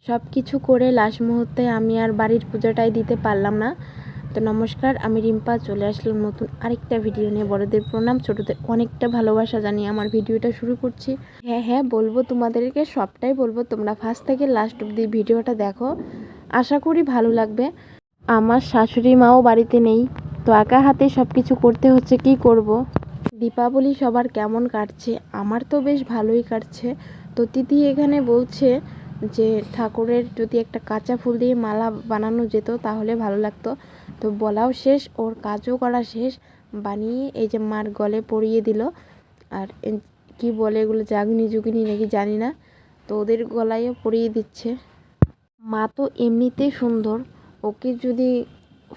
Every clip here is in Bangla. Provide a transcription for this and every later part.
সব কিছু করে লাস্ট মুহূর্তে আমি আর বাড়ির পূজাটাই দিতে পারলাম না। তো নমস্কার, আমি রিম্পা চলে আসলাম নতুন আরেকটা ভিডিও নিয়ে। বড়দের প্রণাম, ছোটদের অনেকটা ভালোবাসা জানিয়ে আমার ভিডিওটা শুরু করছি। হ্যাঁ বলবো, তোমাদেরকে সবটাই বলবো, তোমরা ফার্স্ট থেকে লাস্ট অব্দি ভিডিওটা দেখো, আশা করি ভালো লাগবে। আমার শাশুড়ি মাও বাড়িতে নেই, তো একা হাতে সব কিছু করতে হচ্ছে, কি করব। দীপাবলি সবার কেমন কাটছে? আমার তো বেশ ভালোই কাটছে। তো তিথি এখানে বলছে যে ঠাকুরের যদি একটা কাঁচা ফুল দিয়ে মালা বানানো যেত তাহলে ভালো লাগতো। তো বলাও শেষ, ওর কাজও করা শেষ, বানিয়ে এই যে মার গলে পরিয়ে দিল। আর কি বলে এগুলো, জাগনি জুগনি নাকি জানি না, তো ওদের গলায়ও পরিয়ে দিচ্ছে। মা তো এমনিতেই সুন্দর, ওকে যদি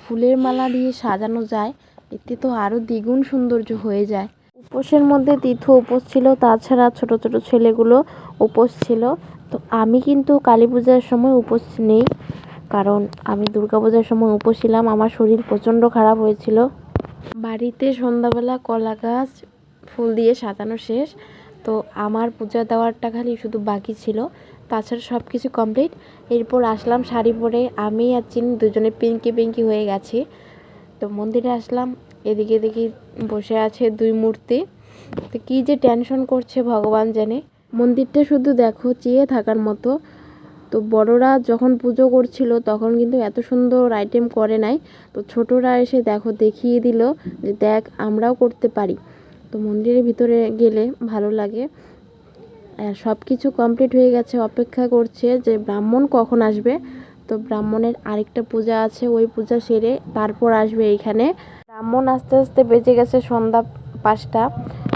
ফুলের মালা দিয়ে সাজানো যায় এতে তো আরও দ্বিগুণ সৌন্দর্য হয়ে যায়। উপোসের মধ্যে তীর্থ উপোস ছিল, তাছাড়া ছোট ছোট ছেলেগুলো উপোস ছিল। তো আমি কিন্তু কালী পূজার সময় উপোস নেই, কারণ আমি দুর্গা পূজার সময় উপোস ছিলাম, আমার শরীর প্রচণ্ড খারাপ হয়েছিল। বাড়িতে সন্ধ্যাবেলা কলা গাছ ফুল দিয়ে সাজানো শেষ। তো আমার পূজা দেওয়ারটা খালি শুধু বাকি ছিল, তাছাড়া সব কিছু কমপ্লিট। এরপর আসলাম শাড়ি পরে, আমি আর চিনি দুজনে পিঙ্কি পিঙ্কি হয়ে গেছি। তো মন্দিরে আসলাম, এদিকে দেখি বসে আছে দুই মূর্তি। তো কী যে টেনশন করছে ভগবান জানে। মন্দিরটা শুধু দেখো, চেয়ে থাকার মতো। তো বড়রা যখন পুজো করছিল তখন কিন্তু এত সুন্দর আইটেম করে নাই, তো ছোটরা এসে দেখো দেখিয়ে দিল যে দেখ আমরাও করতে পারি। তো মন্দিরের ভিতরে গেলে ভালো লাগে। আর সব কিছু কমপ্লিট হয়ে গেছে, অপেক্ষা করছে যে ব্রাহ্মণ কখন আসবে। তো ব্রাহ্মণের আরেকটা পূজা আছে, ওই পূজা সেরে তারপর আসবে এইখানে। ব্রাহ্মণ আস্তে আস্তে বেজে গেছে সন্ধ্যা 5টা।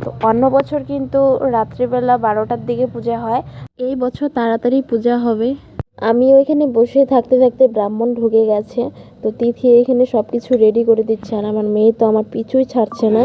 তো অন্য বছর কিন্তু রাত্রিবেলা 12টার দিকে পূজা হয়, এই বছর তাড়াতাড়ি পূজা হবে। আমি ওইখানে বসে থাকতে থাকতে ব্রাহ্মণ ঢুকে গেছে। তো তিথি এখানে সব কিছু রেডি করে দিচ্ছে, আর আমার মেয়ে তো আমার পিছুই ছাড়ছে না।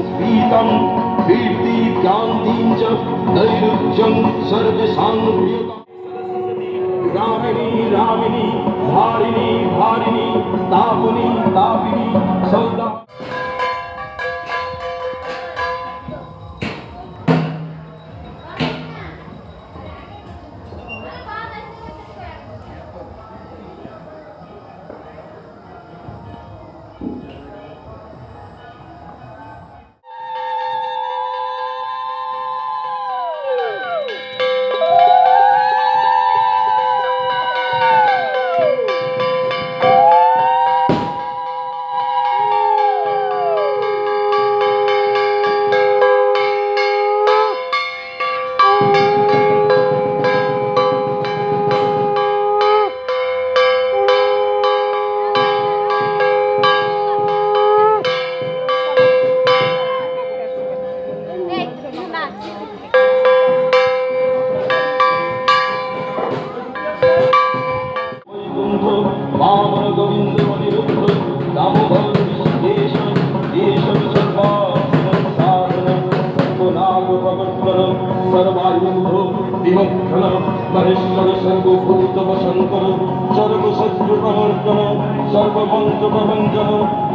सर्वमंत्रप्रभंजन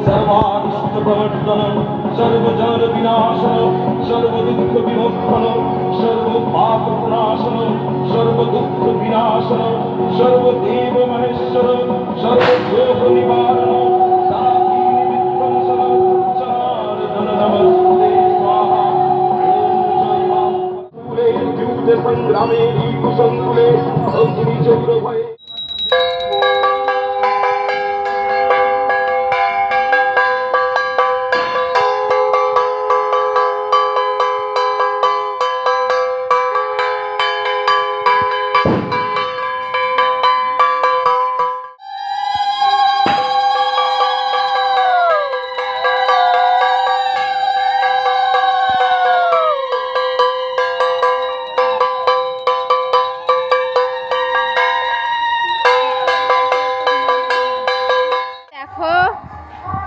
सर्वादिष्टप्रवर्तन सर्वजन विनाशन सर्वदुःख विमोक्षण सर्वपापप्रणाशन सर्वदुःख विनाशन सर्वदेव महेश्वर सर्वदोष निवारण संग्रामे कुसंकुले अग्निचौरभये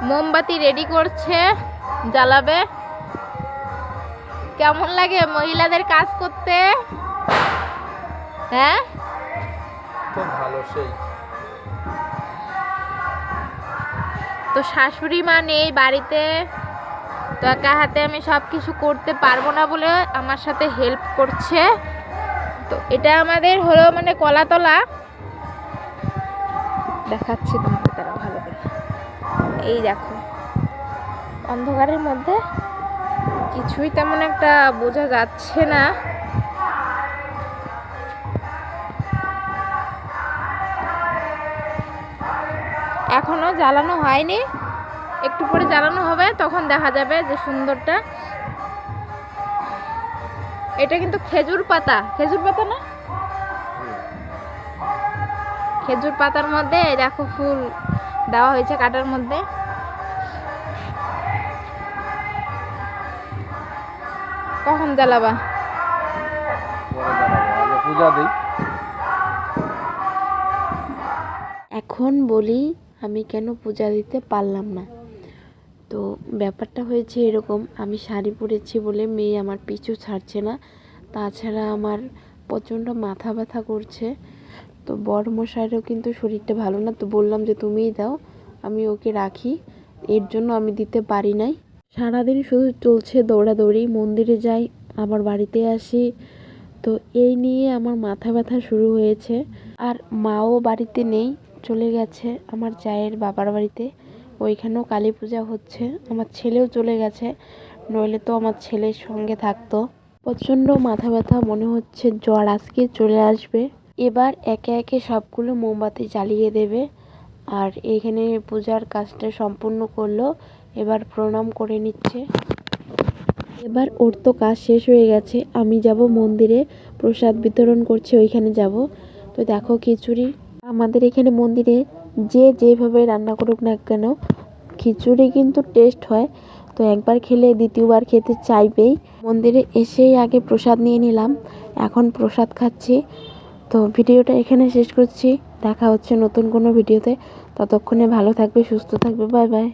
মোমবাতি রেডি করছে, জ্বালাবে। কেমন লাগে মহিলাদের কাজ করতে? হ্যাঁ, খুব ভালো। সেই তো শাশুড়ি মা নেই বাড়িতে, তো একা হাতে আমি সব কিছু করতে পারবো না বলে আমার সাথে হেল্প করছে। তো এটা আমাদের হলো মানে কলাতলা, দেখাচ্ছি তোমাকে তারা ভালো করে। এই দেখো, অন্ধকারের মধ্যে কিছুই তেমন একটা বোঝা যাচ্ছে না। এখনো জ্বালানো হয়নি, একটু পরে জ্বালানো হবে, তখন দেখা যাবে যে সুন্দরটা। এটা কিন্তু খেজুর পাতা, খেজুর পাতা না, খেজুর পাতার মধ্যে দেখো ফুল দেওয়া হয়েছে কাটার মধ্যে। কখন জ্বালাবা? পরে জ্বালাবো, আগে পূজা দিই। এখন বলি আমি কেন পূজা দিতে পারলাম না। তো ব্যাপারটা হয়েছে এরকম, আমি শাড়ি পরেছি বলে মেয়ে আমার পিছু ছাড়ছে না, তাছাড়া আমার প্রচণ্ড মাথা ব্যথা করছে। তো বড় মশাইরও কিন্তু শরীরটা ভালো না, তো বললাম যে তুমিই দাও, আমি ওকে রাখি, এর জন্য আমি দিতে পারি নাই। সারাদিন শুধু চলছে দৌড়াদৌড়ি, মন্দিরে যাই আবার বাড়িতে আসি, তো এই নিয়ে আমার মাথা ব্যথা শুরু হয়েছে। আর মাও বাড়িতে নেই, চলে গেছে আমার জায়ের বাবার বাড়িতে, ওইখানেও কালী পূজা হচ্ছে। আমার ছেলেও চলে গেছে, নইলে তো আমার ছেলের সঙ্গে থাকতো। প্রচণ্ড মাথা ব্যথা, মনে হচ্ছে জ্বর আজকে চলে আসবে। এবার একে একে সবগুলো মোমবাতি জ্বালিয়ে দেবে। আর এইখানে পূজার কাজটা সম্পূর্ণ করলো, এবার প্রণাম করে নিচ্ছে। এবার ওর তো কাজ শেষ হয়ে গেছে, আমি যাব মন্দিরে, প্রসাদ বিতরণ করছে ওইখানে যাব। তো দেখো খিচুড়ি, আমাদের এখানে মন্দিরে যে যেভাবে রান্না করুক না কেন, খিচুড়ি কিন্তু টেস্ট হয়। তো একবার খেলে দ্বিতীয়বার খেতে চাইবেই। মন্দিরে এসেই আগে প্রসাদ নিয়ে নিলাম, এখন প্রসাদ খাচ্ছি। তো ভিডিওটা এখানে শেষ করছি, দেখা হচ্ছে নতুন কোনো ভিডিওতে। ততক্ষণে ভালো থাকবে, সুস্থ থাকবে, বাই বাই।